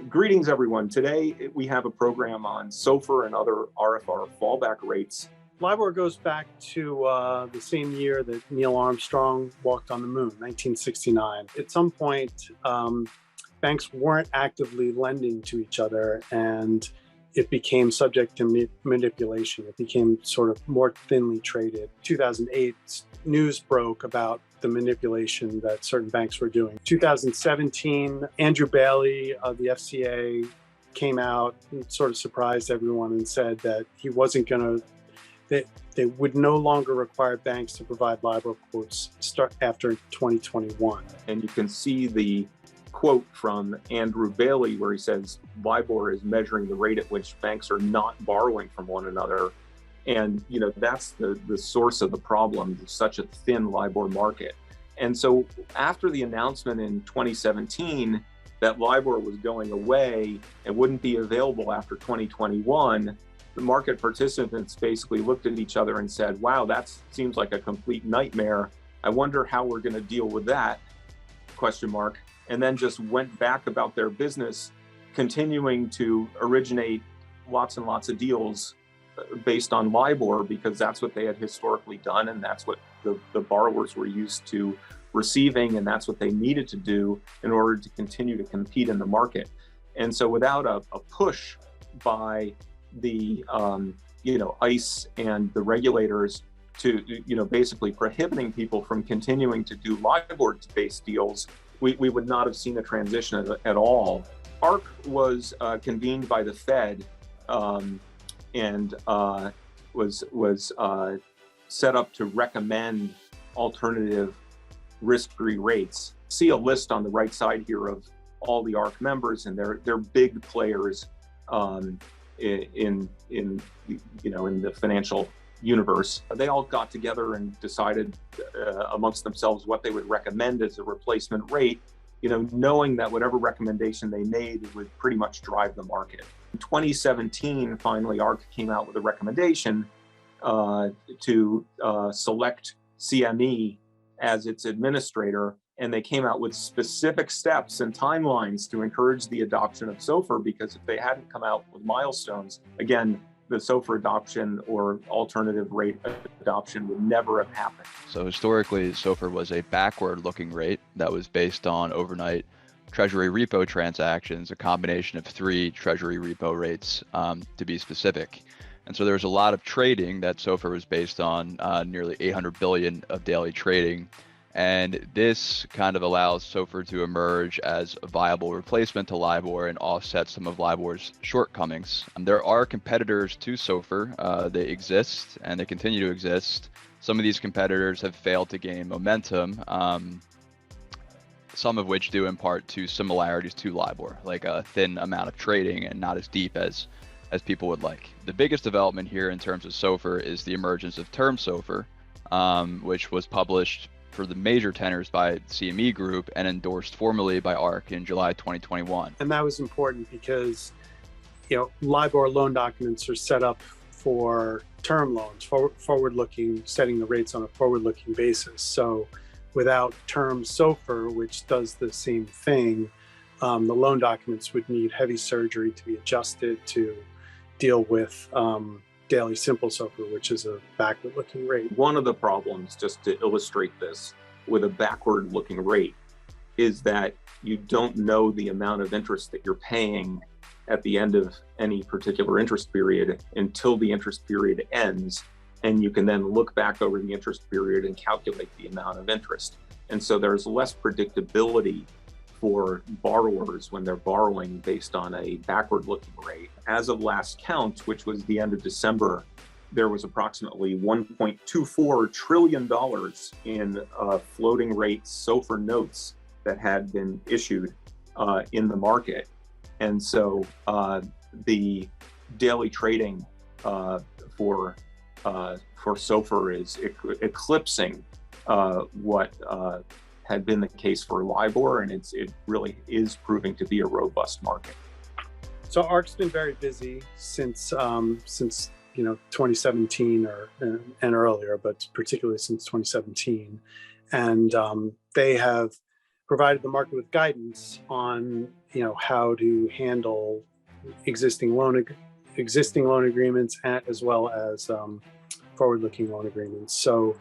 Greetings, everyone. Today, we have a program on SOFR and other RFR fallback rates. LIBOR goes back to the same year that Neil Armstrong walked on the moon, 1969. At some point, banks weren't actively lending to each other, and it became subject to manipulation. It became sort of more thinly traded. 2008, news broke about the manipulation that certain banks were doing. 2017, Andrew Bailey of the FCA came out and sort of surprised everyone and said that he wasn't going to, they would no longer require banks to provide LIBOR quotes start after 2021. And you can see the quote from Andrew Bailey where he says, LIBOR is measuring the rate at which banks are not borrowing from one another. And, that's the source of the problem, such a thin LIBOR market. And so after the announcement in 2017 that LIBOR was going away and wouldn't be available after 2021, the market participants basically looked at each other and said, wow, that seems like a complete nightmare. I wonder how we're going to deal with that, ? And then just went back about their business, continuing to originate lots and lots of deals based on LIBOR, because that's what they had historically done, and that's what the borrowers were used to receiving, and that's what they needed to do in order to continue to compete in the market. And so without a push by the ICE and the regulators to basically prohibiting people from continuing to do LIBOR-based deals, we would not have seen a transition at all. ARRC was convened by the Fed and was set up to recommend alternative risk-free rates. See a list on the right side here of all the ARRC members, and they're big players in the financial universe. They all got together and decided amongst themselves what they would recommend as a replacement rate, knowing that whatever recommendation they made would pretty much drive the market. In 2017, finally, ARRC came out with a recommendation to select CME as its administrator, and they came out with specific steps and timelines to encourage the adoption of SOFR, because if they hadn't come out with milestones, again, the SOFR adoption or alternative rate adoption would never have happened. So historically, SOFR was a backward-looking rate that was based on overnight Treasury repo transactions, a combination of 3 Treasury repo rates to be specific. And so there was a lot of trading that SOFR was based on, nearly 800 billion of daily trading. And this kind of allows SOFR to emerge as a viable replacement to LIBOR and offset some of LIBOR's shortcomings. There are competitors to SOFR. They exist and they continue to exist. Some of these competitors have failed to gain momentum, some of which due in part to similarities to LIBOR, like a thin amount of trading and not as deep as people would like. The biggest development here in terms of SOFR is the emergence of term SOFR, which was published for the major tenors by CME Group and endorsed formally by ARRC in July 2021. And that was important because, LIBOR loan documents are set up for term loans, forward-looking, setting the rates on a forward-looking basis. So without term SOFR, which does the same thing, the loan documents would need heavy surgery to be adjusted to deal with daily simple SOFR, which is a backward-looking rate. One of the problems, just to illustrate this, with a backward-looking rate is that you don't know the amount of interest that you're paying at the end of any particular interest period until the interest period ends, and you can then look back over the interest period and calculate the amount of interest. And so there's less predictability for borrowers when they're borrowing based on a backward-looking rate. As of last count, which was the end of December, there was approximately $1.24 trillion in floating rate SOFR notes that had been issued in the market. And so the daily trading for SOFR is eclipsing what had been the case for LIBOR, and it really is proving to be a robust market. So ARRC's been very busy since 2017 and earlier, but particularly since 2017, and they have provided the market with guidance on, how to handle existing loan agreements as well as forward-looking loan agreements. So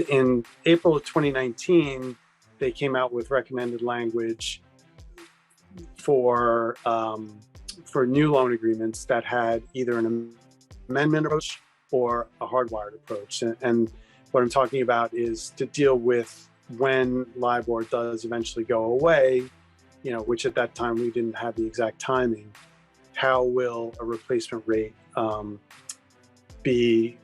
in April of 2019, they came out with recommended language for new loan agreements that had either an amendment approach or a hardwired approach. And what I'm talking about is to deal with when LIBOR does eventually go away, which at that time we didn't have the exact timing. How will a replacement rate be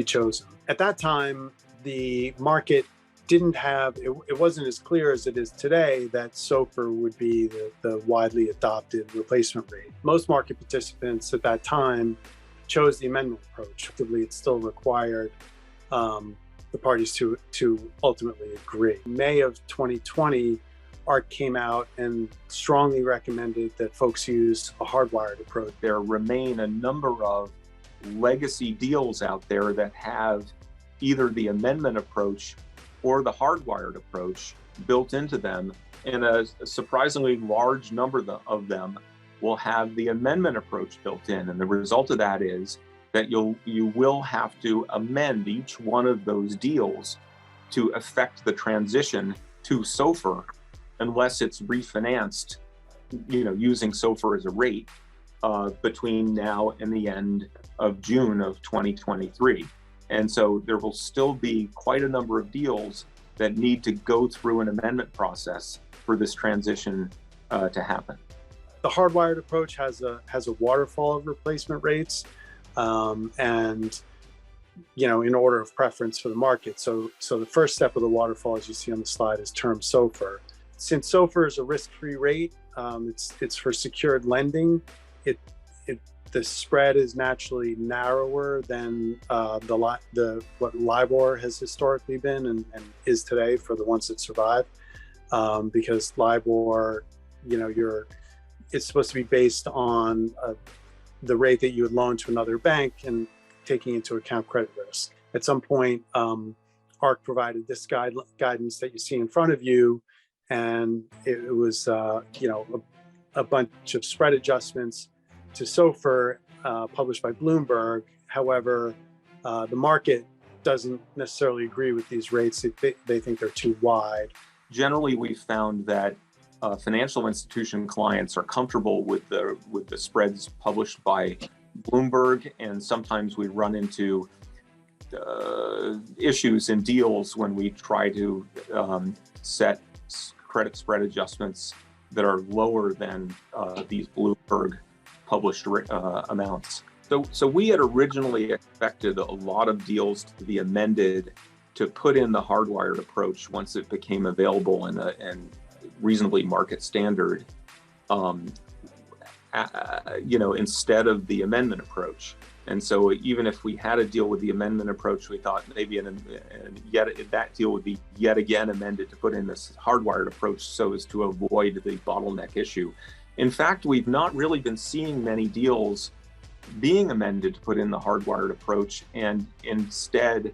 chosen? At that time, the market didn't have, it wasn't as clear as it is today that SOFR would be the widely adopted replacement rate. Most market participants at that time chose the amendment approach. Effectively, it still required the parties to ultimately agree. In May of 2020, ARRC came out and strongly recommended that folks use a hardwired approach. There remain a number of legacy deals out there that have either the amendment approach or the hardwired approach built into them, and a surprisingly large number of them will have the amendment approach built in. And the result of that is that you will have to amend each one of those deals to affect the transition to SOFR, unless it's refinanced, using SOFR as a rate between now and the end of June of 2023. And so there will still be quite a number of deals that need to go through an amendment process for this transition to happen. The hardwired approach has a waterfall of replacement rates, and in order of preference for the market. So the first step of the waterfall, as you see on the slide, is term SOFR. Since SOFR is a risk-free rate, it's for secured lending. The spread is naturally narrower than what LIBOR has historically been and is today for the ones that survive, because LIBOR, it's supposed to be based on the rate that you would loan to another bank and taking into account credit risk. At some point, ARRC provided this guidance that you see in front of you, and it was a bunch of spread adjustments to SOFR published by Bloomberg. However, the market doesn't necessarily agree with these rates. They think they're too wide. Generally, we found that financial institution clients are comfortable with the spreads published by Bloomberg, and sometimes we run into issues in deals when we try to set credit spread adjustments that are lower than these Bloomberg published amounts. So we had originally expected a lot of deals to be amended to put in the hardwired approach once it became available and reasonably market standard, instead of the amendment approach. And so even if we had a deal with the amendment approach, we thought maybe that deal would be yet again amended to put in this hardwired approach so as to avoid the bottleneck issue. In fact, we've not really been seeing many deals being amended to put in the hardwired approach, and instead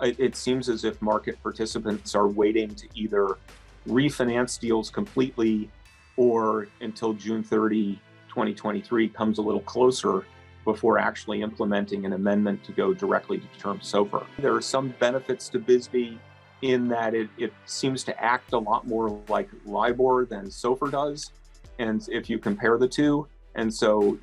it seems as if market participants are waiting to either refinance deals completely or until June 30, 2023 comes a little closer before actually implementing an amendment to go directly to term SOFR. There are some benefits to BSBY in that it seems to act a lot more like LIBOR than SOFR does, and if you compare the two. And so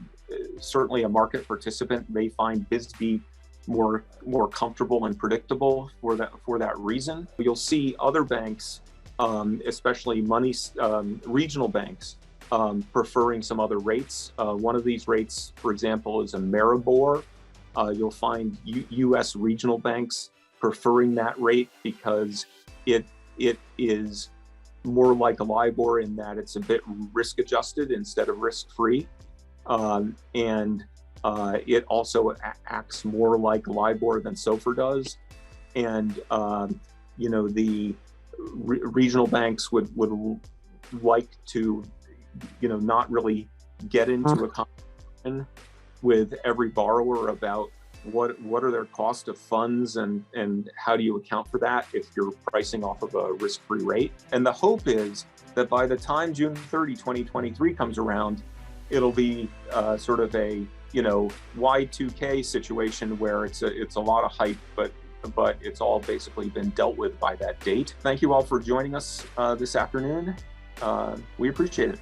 certainly a market participant may find BSBY more comfortable and predictable for that reason. You'll see other banks, especially regional banks, preferring some other rates. One of these rates, for example, is a Maribor. You'll find U.S. regional banks preferring that rate because it is more like a LIBOR in that it's a bit risk adjusted instead of risk free, and it also acts more like LIBOR than SOFR does. And the regional banks would like to not really get into a conversation with every borrower about what are their cost of funds and how do you account for that if you're pricing off of a risk-free rate. And the hope is that by the time June 30, 2023 comes around, it'll be sort of a, Y2K situation where it's a lot of hype, but it's all basically been dealt with by that date. Thank you all for joining us this afternoon. We appreciate it.